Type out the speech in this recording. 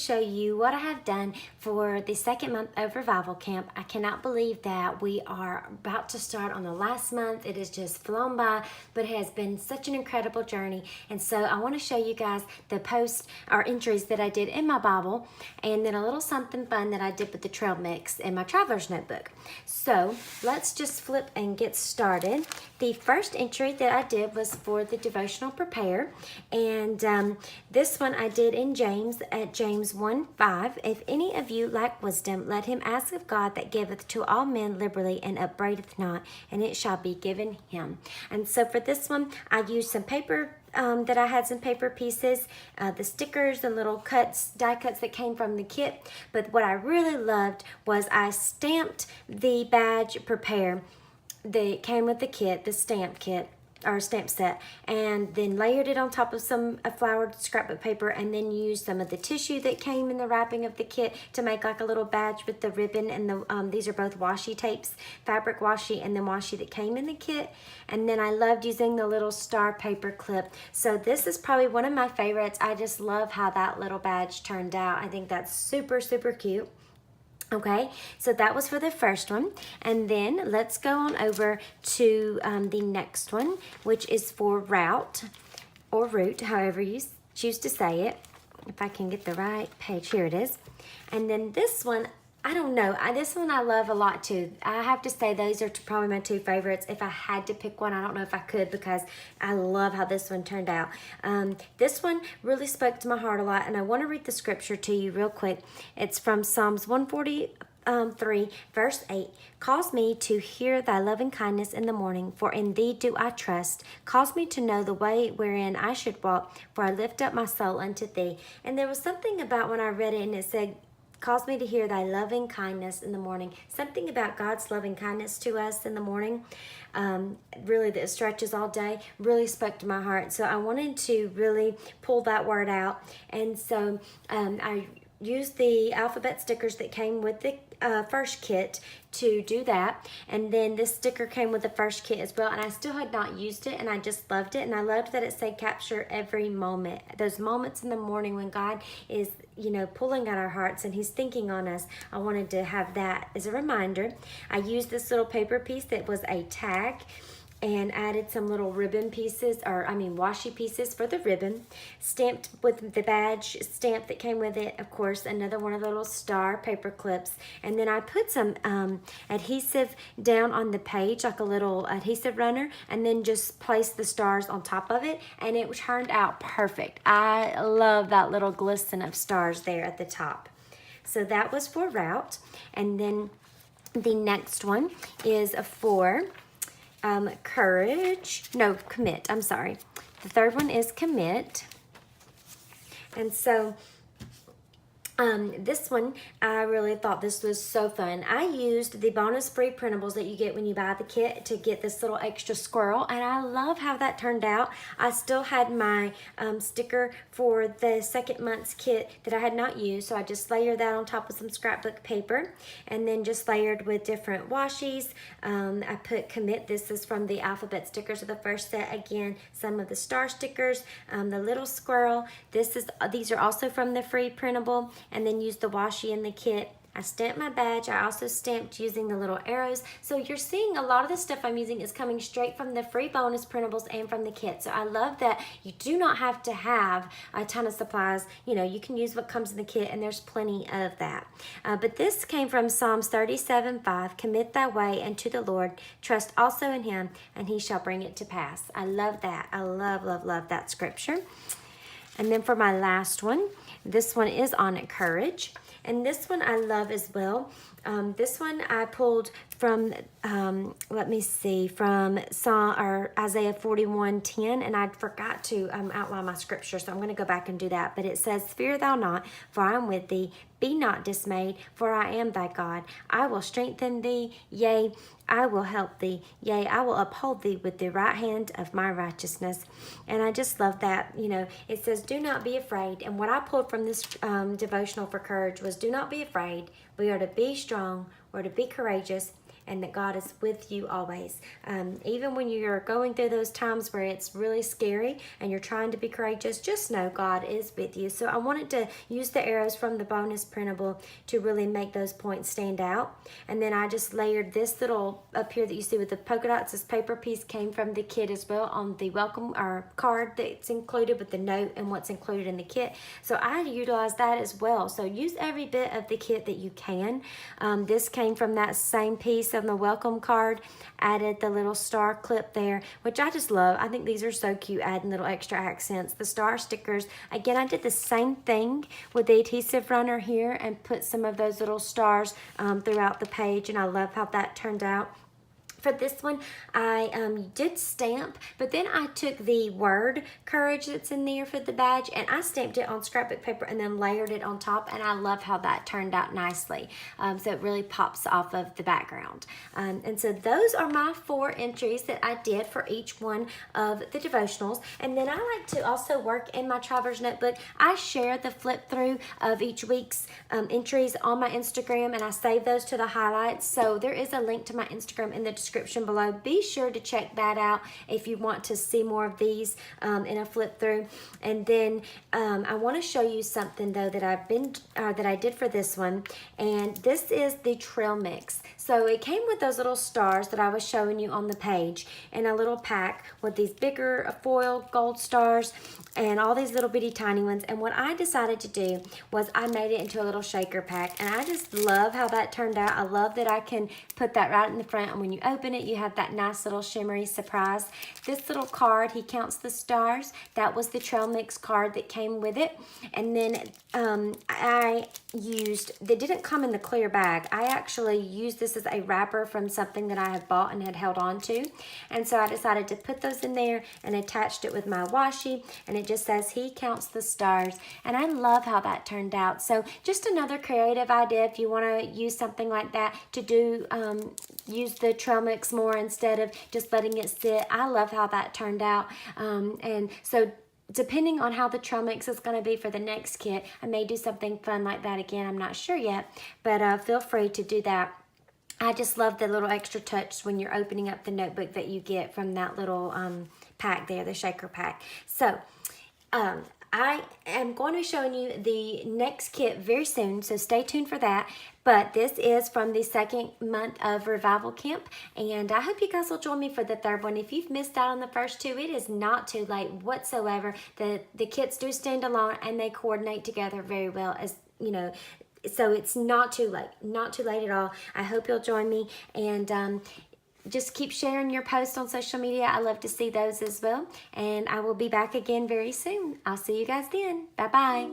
show you what I have done for the second month of Revival Camp. I cannot believe that we are about to start on the last month. It has just flown by, but it has been such an incredible journey. And so I want to show you guys the posts or entries that I did in my Bible, and then a little something fun that I did with the trail mix in my traveler's notebook. So let's just flip and get started. The first entry that I did was for the Devotional Prepare, and this one I did in James at James 1:5. If any of you lack wisdom, let him ask of God that giveth to all men liberally and upbraideth not, and it shall be given him. And so for this one, I used some paper that I had some paper pieces, the stickers and little cuts, die cuts that came from the kit. But what I really loved was I stamped the badge prepare that came with the kit, the stamp kit or stamp set, and then layered it on top of some flowered scrapbook paper, and then used some of the tissue that came in the wrapping of the kit to make like a little badge with the ribbon. And the these are both washi tapes, fabric washi and then washi that came in the kit. And then I loved using the little star paper clip. So this is probably one of my favorites. I just love how that little badge turned out. I think that's super, super cute. Okay, so that was for the first one, and then let's go on over to the next one, which is for route or route, however you choose to say it. If I can get the right page, here it is. And then this one, I don't know, this one I love a lot too. I have to say those are probably my two favorites. If I had to pick one, I don't know if I could, because I love how this one turned out. This one really spoke to my heart a lot, and I want to read the scripture to you real quick. It's from Psalms 143, verse 8. Cause me to hear thy loving kindness in the morning, for in thee do I trust. Cause me to know the way wherein I should walk, for I lift up my soul unto thee. And there was something about when I read it and it said, cause me to hear thy loving kindness in the morning. Something about God's loving kindness to us in the morning, really that stretches all day, really spoke to my heart. So I wanted to really pull that word out. And so I used the alphabet stickers that came with the first kit to do that, and then this sticker came with the first kit as well, and I still had not used it, and I just loved it. And I loved that it said capture every moment, those moments in the morning when God is, you know, pulling at our hearts and he's thinking on us. I wanted to have that as a reminder. I used this little paper piece that was a tag and added some little ribbon pieces, washi pieces for the ribbon, stamped with the badge stamp that came with it, of course, another one of the little star paper clips. And then I put some adhesive down on the page, like a little adhesive runner, and then just placed the stars on top of it, and it turned out perfect. I love that little glisten of stars there at the top. So that was for route. And then the next one is for commit. I'm sorry. The third one is commit. And so this one, I really thought this was so fun. I used the bonus free printables that you get when you buy the kit to get this little extra squirrel, and I love how that turned out. I still had my sticker for the second month's kit that I had not used, so I just layered that on top of some scrapbook paper, and then just layered with different washies. I put commit. This is from the alphabet stickers of the first set. Again, some of the star stickers, the little squirrel. These are also from the free printable. And then use the washi in the kit. I stamped my badge. I also stamped using the little arrows. So you're seeing a lot of the stuff I'm using is coming straight from the free bonus printables and from the kit. So I love that you do not have to have a ton of supplies. You know, you can use what comes in the kit, and there's plenty of that. But this came from Psalms 37:5. Commit thy way unto the Lord. Trust also in him, and he shall bring it to pass. I love that. I love, love, love that scripture. And then for my last one, this one is on courage. And this one I love as well. This one I pulled from, from Isaiah 41:10, and I forgot to outline my scripture, so I'm going to go back and do that. But it says, fear thou not, for I am with thee. Be not dismayed, for I am thy God. I will strengthen thee, yea, I will help thee. Yea, I will uphold thee with the right hand of my righteousness. And I just love that. You know, it says, do not be afraid. And what I pulled from this devotional for courage was, do not be afraid. We are to be strong. We're to be courageous. and that God is with you always. Even when you're going through those times where it's really scary and you're trying to be courageous, just know God is with you. So I wanted to use the arrows from the bonus printable to really make those points stand out. And then I just layered this little up here that you see with the polka dots. This paper piece came from the kit as well on the welcome or card that's included with the note and what's included in the kit. So I utilized that as well. So use every bit of the kit that you can. This came from that same piece on the welcome card. Added the little star clip there, which I just love. I think these are so cute, adding little extra accents. The star stickers, again, I did the same thing with the adhesive runner here and put some of those little stars throughout the page, and I love how that turned out. For this one, I did stamp, but then I took the word courage that's in there for the badge and I stamped it on scrapbook paper and then layered it on top, and I love how that turned out nicely. So it really pops off of the background. And so those are my 4 entries that I did for each one of the devotionals. And then I like to also work in my Travelers Notebook. I share the flip through of each week's entries on my Instagram, and I save those to the highlights. So there is a link to my Instagram in the description below. Be sure to check that out if you want to see more of these in a flip through. And then I want to show you something though that I did for this one, and this is the trail mix. So it came with those little stars that I was showing you on the page in a little pack with these bigger foil gold stars and all these little bitty tiny ones. And what I decided to do was I made it into a little shaker pack, and I just love how that turned out. I love that I can put that right in the front, and when you open it, you have that nice little shimmery surprise. This little card, he counts the stars. That was the trail mix card that came with it. And then they didn't come in the clear bag. I actually used this as a wrapper from something that I had bought and had held on to. And so I decided to put those in there and attached it with my washi, and it just says he counts the stars. And I love how that turned out. So just another creative idea if you want to use something like that to do, use the trail mix more instead of just letting it sit. I love how that turned out. And so depending on how the trail mix is going to be for the next kit, I may do something fun like that again. I'm not sure yet, but feel free to do that. I just love the little extra touch when you're opening up the notebook that you get from that little pack there, the shaker pack. So I am going to be showing you the next kit very soon, so stay tuned for that. But this is from the 2nd month of Revival Camp, and I hope you guys will join me for the 3rd one. If you've missed out on the first 2, it is not too late whatsoever. The kits do stand alone, and they coordinate together very well, as you know. So it's not too late at all. I hope you'll join me, and just keep sharing your posts on social media. I love to see those as well. And I will be back again very soon. I'll see you guys then. Bye-bye.